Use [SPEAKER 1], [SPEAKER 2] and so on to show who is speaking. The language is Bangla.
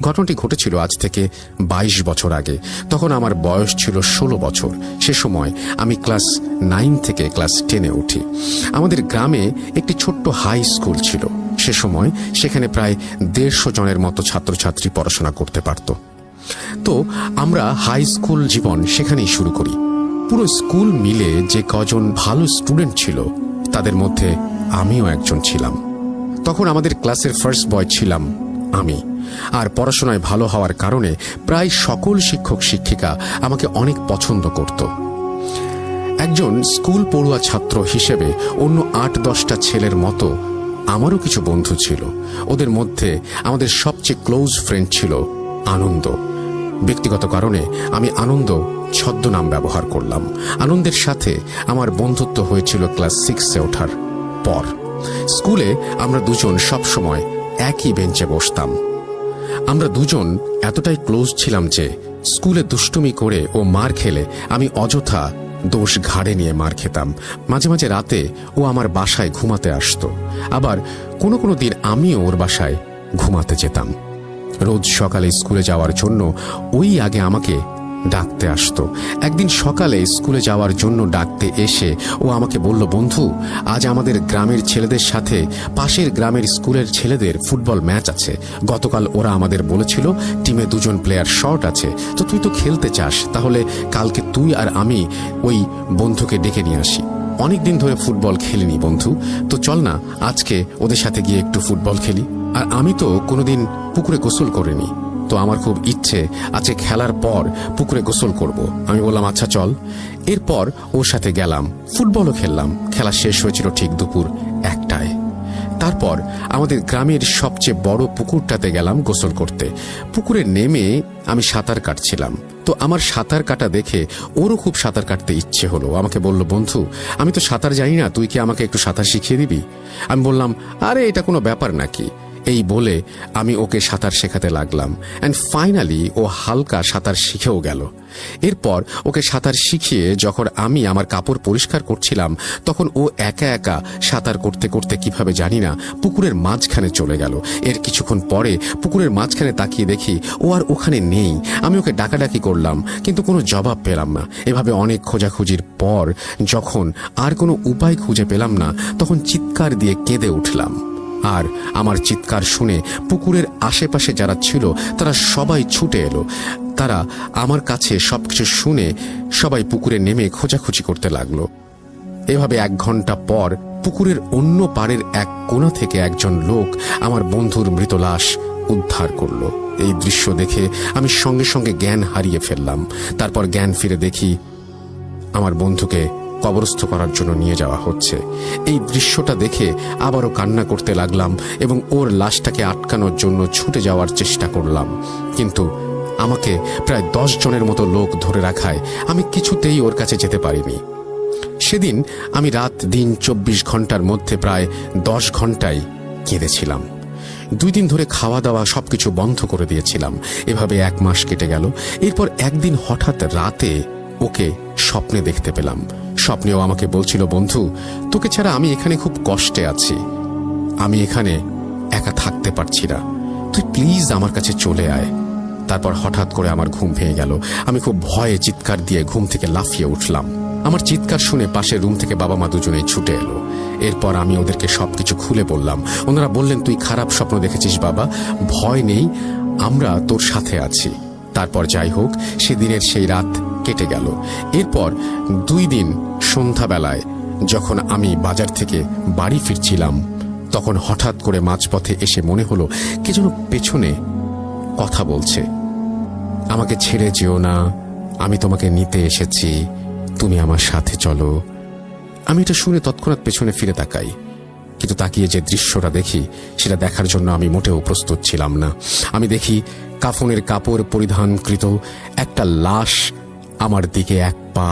[SPEAKER 1] ঘটনাটি ঘটেছিল আজ থেকে 22 বছর আগে। তখন আমার বয়স ছিল 16 বছর। সে সময় আমি ক্লাস 9 থেকে ক্লাস 10-এ উঠি। আমাদের গ্রামে একটি ছোট্ট হাই স্কুল ছিল। সে সময় সেখানে প্রায় 150 জনের মতো ছাত্রছাত্রী পড়াশোনা করতে পারত। তো আমরা হাই স্কুল জীবন সেখানেই শুরু করি। পুরো স্কুল মিলে যে কজন ভালো স্টুডেন্ট ছিল তাদের মধ্যে আমিও একজন ছিলাম। তখন আমাদের ক্লাসের ফার্স্ট বয় ছিলাম আমি। আর পড়াশোনায় ভালো হওয়ার কারণে প্রায় সকল শিক্ষক শিক্ষিকা আমাকে অনেক পছন্দ করত। একজন স্কুল পড়ুয়া ছাত্র হিসেবে অন্য 8-10টা ছেলের মতো আমারও কিছু বন্ধু ছিল। ওদের মধ্যে আমাদের সবচেয়ে ক্লোজ ফ্রেন্ড ছিল আনন্দ। ব্যক্তিগত কারণে আমি আনন্দ ছদ্মনাম ব্যবহার করলাম। আনন্দের সাথে আমার বন্ধুত্ব হয়েছিল ক্লাস 6-এ ওঠার পর। স্কুলে আমরা দুজন সবসময় একই বেঞ্চে বসতাম। আমরা দুজন এতটাই ক্লোজ ছিলাম যে স্কুলে দুষ্টুমি করে ও মার খেলে আমি অযথা দোষ ঘাড়ে নিয়ে মার খেতাম। মাঝে মাঝে রাতে ও আমার বাসায় ঘুমাতে আসতো, আবার কোনো কোনো দিন আমিও ওর বাসায় ঘুমাতে যেতাম। রোজ সকালে স্কুলে যাওয়ার জন্য ওই আগে আমাকে ডাকতে আসতো। একদিন সকালে স্কুলে যাওয়ার জন্য ডাকতে এসে ও আমাকে বলল, বন্ধু, আজ আমাদের গ্রামের ছেলেদের সাথে পাশের গ্রামের স্কুলের ছেলেদের ফুটবল ম্যাচ আছে। গতকাল ওরা আমাদের বলেছিল টিমে 2 জন প্লেয়ার শর্ট আছে, তো তুই তো খেলতে চাস, তাহলে কালকে তুই আর আমি ওই বন্ধুকে ডেকে নিয়ে আসি। অনেকদিন ধরে ফুটবল খেলিনি বন্ধু, তো চল না আজকে ওদের সাথে গিয়ে একটু ফুটবল খেলি। আর আমি তো কোনোদিন পুকুরে গোসল করিনি, তো আমার খুব ইচ্ছে আজকে খেলার পর পুকুরে গোসল করব। আমি বললাম আচ্ছা চল। এরপর ওর সাথে গেলাম, ফুটবলও খেললাম। খেলা শেষ হয়েছিল ঠিক দুপুর 1টায়। তারপর আমাদের গ্রামের সবচেয়ে বড় পুকুরটাতে গেলাম গোসল করতে। পুকুরে নেমে আমি সাঁতার কাটছিলাম, তো আমার সাঁতার কাটা দেখে ওরও খুব সাঁতার কাটতে ইচ্ছে হলো। আমাকে বলল, বন্ধু, আমি তো সাঁতার জানি না, তুই কি আমাকে একটু সাঁতার শিখিয়ে দিবি? আমি বললাম, আরে এটা কোনো ব্যাপার নাকি। এই বলে আমি ওকে সাঁতার শেখাতে লাগলাম। অ্যান্ড ফাইনালি ও হালকা সাঁতার শিখেও গেল। এরপর ওকে সাঁতার শিখিয়ে যখন আমি আমার কাপড় পরিষ্কার করছিলাম, তখন ও একা একা সাঁতার করতে করতে কিভাবে জানি না পুকুরের মাঝখানে চলে গেল। এর কিছুক্ষণ পরে পুকুরের মাঝখানে তাকিয়ে দেখি ও আর ওখানে নেই। আমি ওকে ডাকাডাকি করলাম, কিন্তু কোনো জবাব পেলাম না। এভাবে অনেক খোঁজাখুঁজির পর যখন আর কোনো উপায় খুঁজে পেলাম না, তখন চিৎকার দিয়ে কেঁদে উঠলাম। আর আমার চিৎকার শুনে পুকুরের আশেপাশে যারা ছিল তারা সবাই ছুটে এলো। তারা আমার কাছে সবকিছু শুনে সবাই পুকুরে নেমে খোঁজাখুঁজি করতে লাগলো। এভাবে 1 ঘন্টা পর পুকুরের অন্য পাড়ের এক কোণা থেকে একজন লোক আমার বন্ধুর মৃত লাশ উদ্ধার করলো। এই দৃশ্য দেখে আমি সঙ্গে সঙ্গে জ্ঞান হারিয়ে ফেললাম। তারপর জ্ঞান ফিরে দেখি আমার বন্ধুকে কবরস্থ করার জন্য নিয়ে যাওয়া হচ্ছে। এই দৃশ্যটা দেখে আবারও কান্না করতে লাগলাম এবং ওর লাশটাকে আটকানোর জন্য ছুটে যাওয়ার চেষ্টা করলাম, কিন্তু আমাকে প্রায় 10 জনের মতো লোক ধরে রাখায় আমি কিছুতেই ওর কাছে যেতে পারিনি। সেদিন আমি রাত দিন 24 ঘন্টার মধ্যে প্রায় 10 ঘন্টাই কেঁদেছিলাম। 2 দিন ধরে খাওয়া দাওয়া সবকিছু বন্ধ করে দিয়েছিলাম। এভাবে 1 মাস কেটে গেল। এরপর একদিন হঠাৎ রাতে ওকে স্বপ্নে দেখতে পেলাম। স্বপ্নেও আমাকে বলছিল, বন্ধু, তোকে ছাড়া আমি এখানে খুব কষ্টে আছি, আমি এখানে একা থাকতে পারছি না, তুই প্লিজ আমার কাছে চলে আয়। তারপর হঠাৎ করে আমার ঘুম ভেঙে গেল। আমি খুব ভয়ে চিৎকার দিয়ে ঘুম থেকে লাফিয়ে উঠলাম। আমার চিৎকার শুনে পাশের রুম থেকে বাবা মা দুজনেই ছুটে এলো। এরপর আমি ওদেরকে সবকিছু খুলে বললাম। ওনারা বললেন, তুই খারাপ স্বপ্ন দেখেছিস বাবা, ভয় নেই, আমরা তোর সাথে আছি। তারপর যাই হোক, সেদিনের সেই রাত কেটে গেল। এরপর 2 দিন সন্ধ্যাবেলায় যখন আমি বাজার থেকে বাড়ি ফিরছিলাম, তখন হঠাৎ করে মাঝপথে এসে মনে হলো কে যেন পেছনে কথা বলছে। আমাকে ছেড়ে যেও না, আমি তোমাকে নিতে এসেছি, তুমি আমার সাথে চলো। আমি এটা শুনে তৎক্ষণাৎ পেছনে ফিরে তাকাই, কিন্তু তাকিয়ে যে দৃশ্যটা দেখি সেটা দেখার জন্য আমি মোটেও প্রস্তুত ছিলাম না। আমি দেখি কাফনের কাপড় পরিধানকৃত একটা লাশ আমার দিকে 1 পা